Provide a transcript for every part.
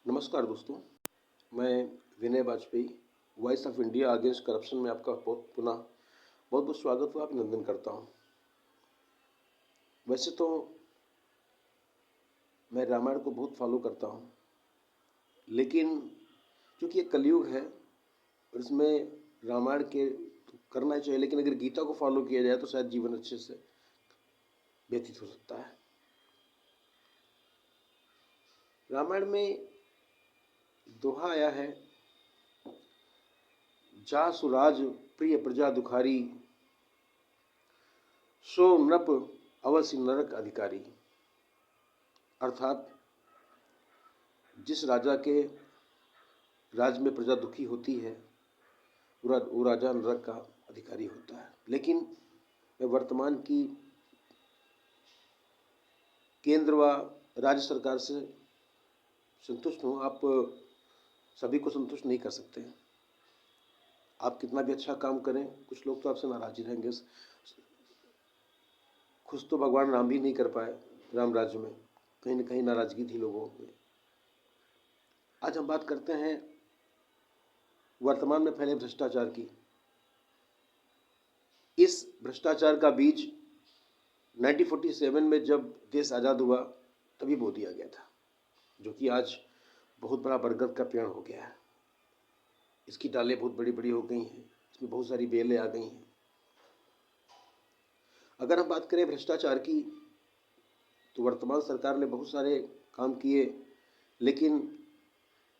नमस्कार दोस्तों, मैं Vinay Vajpayee voice of India against corruption में आपका पुनः बहुत बहुत स्वागत हुआ, अभिनंदन करता हूँ। वैसे तो मैं रामायण को बहुत फॉलो करता हूँ, लेकिन क्योंकि ये कलयुग है और इसमें रामायण के तो करना ही चाहिए, लेकिन अगर गीता को फॉलो किया जाए तो शायद जीवन अच्छे से व्यतीत हो सकता है। रामायण में दोहा आया है, जा सुराज प्रिय प्रजा दुखारी, सो नृप अवश्य नरक अधिकारी। अर्थात जिस राजा के राज में प्रजा दुखी होती है वो राजा नरक का अधिकारी होता है। लेकिन मैं वर्तमान की केंद्र व राज्य सरकार से संतुष्ट हूँ। आप सभी को संतुष्ट नहीं कर सकते। आप कितना भी अच्छा काम करें, कुछ लोग तो आपसे नाराज ही रहेंगे। खुश तो भगवान राम भी नहीं कर पाए राम राज्य में, कहीं न कहीं नाराजगी थी लोगों में। आज हम बात करते हैं वर्तमान में फैले भ्रष्टाचार की। इस भ्रष्टाचार का बीज 1947 में जब देश आज़ाद हुआ तभी बो दिया गया था, जो कि आज बहुत बड़ा बरगद का पेड़ हो गया है। इसकी डालें बहुत बड़ी बड़ी हो गई हैं, इसमें बहुत सारी बेलें आ गई हैं। अगर हम बात करें भ्रष्टाचार की तो वर्तमान सरकार ने बहुत सारे काम किए, लेकिन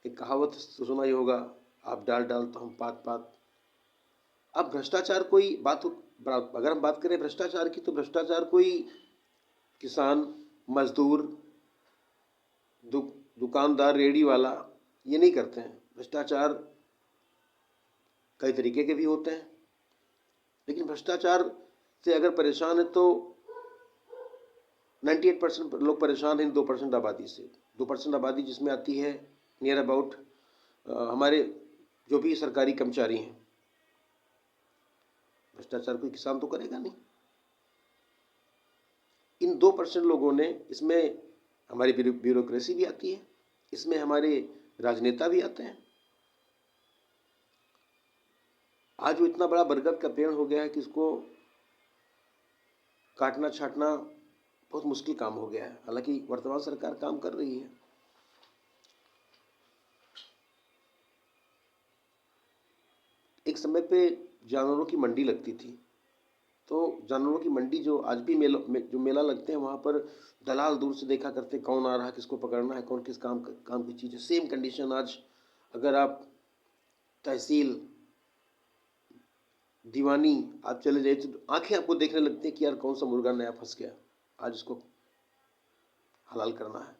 एक कहावत तो सुना ही होगा, आप डाल डाल तो हम पात पात। अब भ्रष्टाचार कोई बात, अगर हम बात करें भ्रष्टाचार की तो भ्रष्टाचार कोई किसान, मजदूर, दुकानदार, रेडी वाला ये नहीं करते हैं। भ्रष्टाचार कई तरीके के भी होते हैं, लेकिन भ्रष्टाचार से अगर परेशान है तो 98% लोग परेशान हैं 2% आबादी से। 2% आबादी जिसमें आती है नियर अबाउट हमारे जो भी सरकारी कर्मचारी हैं। भ्रष्टाचार कोई किसान तो करेगा नहीं। इन 2% लोगों ने, इसमें हमारी ब्यूरोक्रेसी भी आती है, इसमें हमारे राजनेता भी आते हैं। आज वो इतना बड़ा बरगद का पेड़ हो गया है कि इसको काटना छाटना बहुत मुश्किल काम हो गया है। हालांकि वर्तमान सरकार काम कर रही है। एक समय पे जानवरों की मंडी लगती थी, तो जानवरों की मंडी जो आज भी जो मेला लगते हैं वहाँ पर दलाल दूर से देखा करते कौन आ रहा है, किसको पकड़ना है, कौन किस काम की चीज़ है। सेम कंडीशन आज अगर आप तहसील, दीवानी आप चले जाइए तो आंखें आपको देखने लगती हैं कि यार कौन सा मुर्गा नया फंस गया, आज इसको हलाल करना है।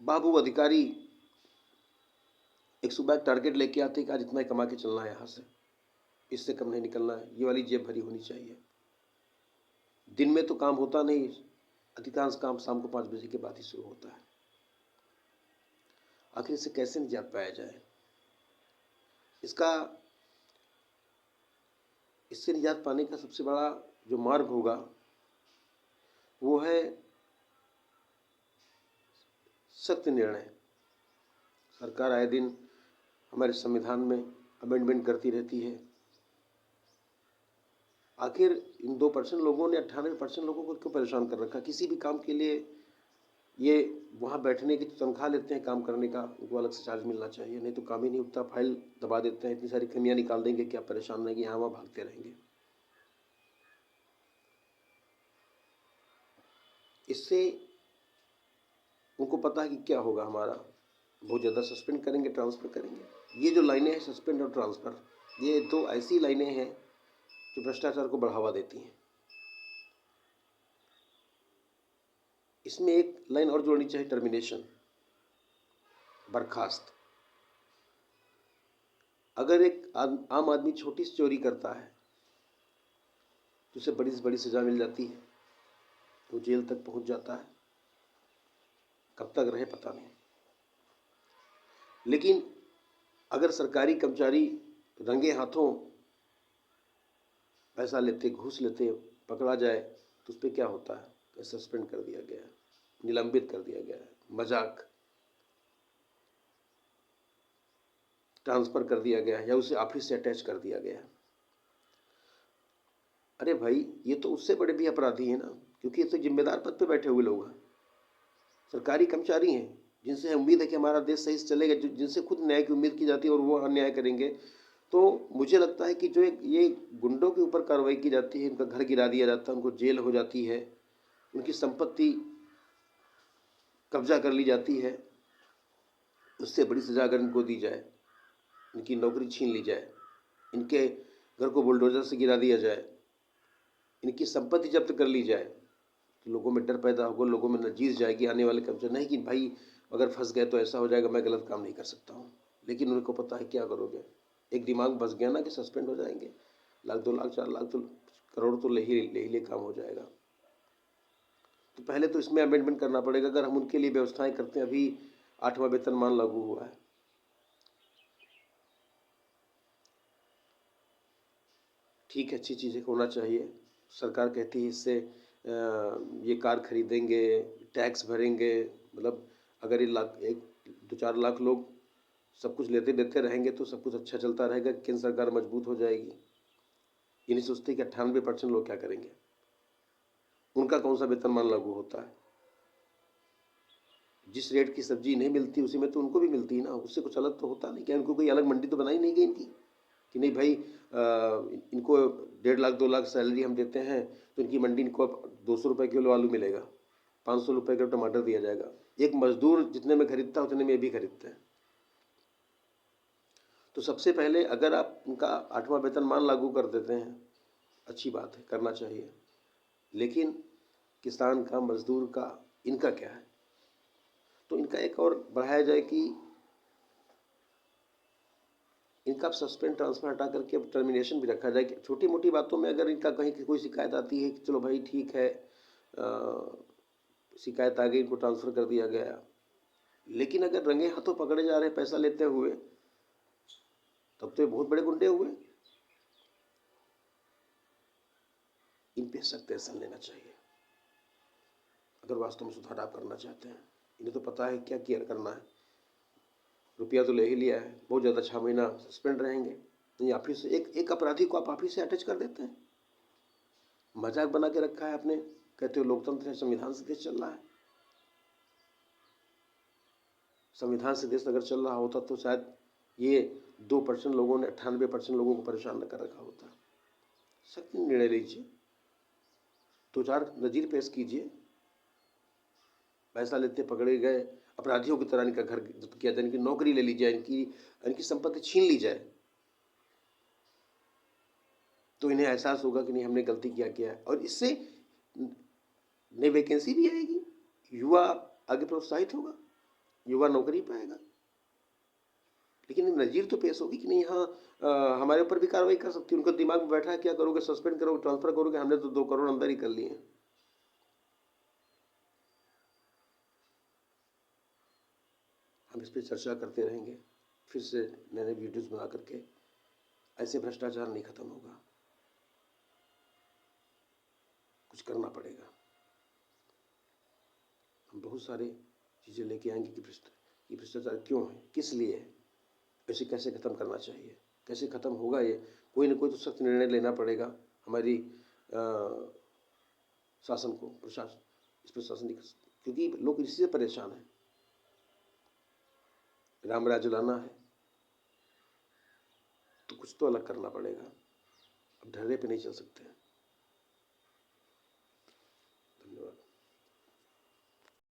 बाबू अधिकारी एक सुबह टारगेट लेके आते हैं कि आज इतना ही कमा के चलना है, यहाँ से इससे कम नहीं निकलना है, ये वाली जेब भरी होनी चाहिए। दिन में तो काम होता नहीं, अधिकांश काम शाम को 5 बजे के बाद ही शुरू होता है। आखिर इससे कैसे निजात पाया जाए? इससे निजात पाने का सबसे बड़ा जो मार्ग होगा वो है सख्त निर्णय। सरकार आए दिन हमारे संविधान में अमेंडमेंट करती रहती है। आखिर इन 2% लोगों ने 98% लोगों को क्यों परेशान कर रखा? किसी भी काम के लिए ये वहाँ बैठने की तनख्वाह लेते हैं, काम करने का उनको अलग से चार्ज मिलना चाहिए, नहीं तो काम ही नहीं उठता। फाइल दबा देते हैं, इतनी सारी कमियाँ निकाल देंगे कि आप परेशान रहेंगे, यहाँ वहाँ भागते रहेंगे। इससे उनको पता है कि क्या होगा हमारा, बहुत ज़्यादा सस्पेंड करेंगे, ट्रांसफ़र करेंगे। ये जो लाइनें हैं सस्पेंड और ट्रांसफ़र, ये दो ऐसी लाइनें हैं जो भ्रष्टाचार को बढ़ावा देती हैं। इसमें एक लाइन और जोड़नी चाहिए, टर्मिनेशन, बर्खास्त। अगर एक आम आदमी छोटी सी चोरी करता है तो उसे बड़ी से बड़ी सज़ा मिल जाती है, वो जेल तक पहुंच जाता है, कब तक रहे पता नहीं। लेकिन अगर सरकारी कर्मचारी रंगे हाथों पैसा लेते, घूस लेते पकड़ा जाए तो उस पर क्या होता है? सस्पेंड कर दिया गया है, निलंबित कर दिया गया है, मजाक। ट्रांसफ़र कर दिया गया है या उसे ऑफिस से अटैच कर दिया गया है। अरे भाई, ये तो उससे बड़े भी अपराधी हैं ना, क्योंकि ये तो जिम्मेदार पद पे बैठे हुए लोग हैं, सरकारी कर्मचारी हैं, जिनसे उम्मीद है कि हमारा देश सही से चलेगा, जिनसे खुद न्याय की उम्मीद की जाती है और वो अन्याय करेंगे। तो मुझे लगता है कि जो ये गुंडों के ऊपर कार्रवाई की जाती है, उनका घर गिरा दिया जाता है, उनको जेल हो जाती है, उनकी संपत्ति कब्जा कर ली जाती है, उससे बड़ी सजा अगर इनको दी जाए, इनकी नौकरी छीन ली जाए, इनके घर को बुलडोजर से गिरा दिया जाए, इनकी संपत्ति जब्त कर ली जाए, तो लोगों में डर पैदा होगा, लोगों में नजीर जाएगी आने वाले कर्मचारी, नहीं कि भाई अगर फंस गए तो ऐसा हो जाएगा, मैं गलत काम नहीं कर सकता हूँ। लेकिन उनको पता है क्या करोगे, एक दिमाग बस गया ना कि सस्पेंड हो जाएंगे, 1 लाख 2 लाख 4 लाख तो करोड़ तो ले ही काम हो जाएगा। तो पहले तो इसमें अमेंडमेंट करना पड़ेगा। अगर हम उनके लिए व्यवस्थाएं करते हैं, अभी 8वां वेतनमान लागू हुआ है, ठीक है, अच्छी चीज़ें होना चाहिए। सरकार कहती है इससे ये कार खरीदेंगे, टैक्स भरेंगे, मतलब अगर ये 1 2 4 लाख लोग सब कुछ लेते देते रहेंगे तो सब कुछ अच्छा चलता रहेगा, केंद्र सरकार मजबूत हो जाएगी। ये नहीं सोचते कि 98% लोग क्या करेंगे, उनका कौन सा वेतनमान लागू होता है। जिस रेट की सब्जी नहीं मिलती उसी में तो उनको भी मिलती है ना, उससे कुछ अलग तो होता नहीं। क्या इनको कोई अलग मंडी तो बनाई नहीं गई इनकी कि नहीं भाई इनको 1.5 लाख 2 लाख सैलरी हम देते हैं तो इनकी मंडी इनको 200 रुपये किलो आलू मिलेगा, 500 रुपये का टमाटर दिया जाएगा। एक मजदूर जितने में खरीदता है उतने में भी खरीदते हैं। तो सबसे पहले अगर आप उनका 8वां वेतनमान लागू कर देते हैं, अच्छी बात है, करना चाहिए। लेकिन किसान का, मजदूर का, इनका क्या है? तो इनका एक और बढ़ाया जाए कि इनका सस्पेंड ट्रांसफर हटा करके अब टर्मिनेशन भी रखा जाए कि छोटी मोटी बातों में अगर इनका कहीं कोई शिकायत आती है कि चलो भाई ठीक है, शिकायत आ गई, इनको ट्रांसफ़र कर दिया गया। लेकिन अगर रंगे हाथों पकड़े जा रहे हैं पैसा लेते हुए, तब तो ये बहुत बड़े गुंडे हुए। इन पे सख्त एक्शन लेना चाहिए अगर वास्तव में सुधार आप करना चाहते हैं। इन्हें तो पता है क्या किया करना है, रुपया तो ले ही लिया है, बहुत ज़्यादा 6 महीना सस्पेंड रहेंगे। नहीं, ऑफिस से एक अपराधी को आप ऑफिस से अटैच कर देते हैं, मजाक बना के रखा है आपने, कहते हो लोकतंत्र है, संविधान से देश चल रहा है। संविधान से देश अगर चल रहा होता तो शायद ये 2% लोगों ने 98% लोगों को परेशान न कर रखा होता। सख्त निर्णय लीजिए, 2 4 नज़ीर पेश कीजिए, पैसा लेते पकड़े गए अपराधियों की तरह इनका घर जब्त किया जाए, इनकी नौकरी ले ली जाए, इनकी संपत्ति छीन ली जाए, तो इन्हें एहसास होगा कि नहीं हमने गलती किया है। और इससे नई वैकेंसी भी आएगी, युवा आगे प्रोत्साहित होगा, युवा नौकरी पाएगा। लेकिन नज़ीर तो पेश होगी कि नहीं, हाँ हमारे ऊपर भी कार्रवाई कर सकती है। उनका दिमाग में बैठा है क्या करोगे, सस्पेंड करोगे, ट्रांसफर करोगे, हमने तो 2 करोड़ अंदर ही कर लिए हैं। हम इस पर चर्चा करते रहेंगे, फिर से नए नए वीडियोज़ बना करके। ऐसे भ्रष्टाचार नहीं खत्म होगा, कुछ करना पड़ेगा। हम बहुत सारी चीज़ें लेके आएंगे कि भ्रष्टाचार क्यों है, किस लिए है, इसे कैसे ख़त्म करना चाहिए, कैसे ख़त्म होगा ये। कोई ना कोई तो सख्त निर्णय लेना पड़ेगा हमारी शासन को, प्रशासन, इस प्रशासनिक, क्योंकि लोग इसी से परेशान हैं। राम राज्य लाना है तो कुछ तो अलग करना पड़ेगा, अब ढर्रे पे नहीं चल सकते हैं।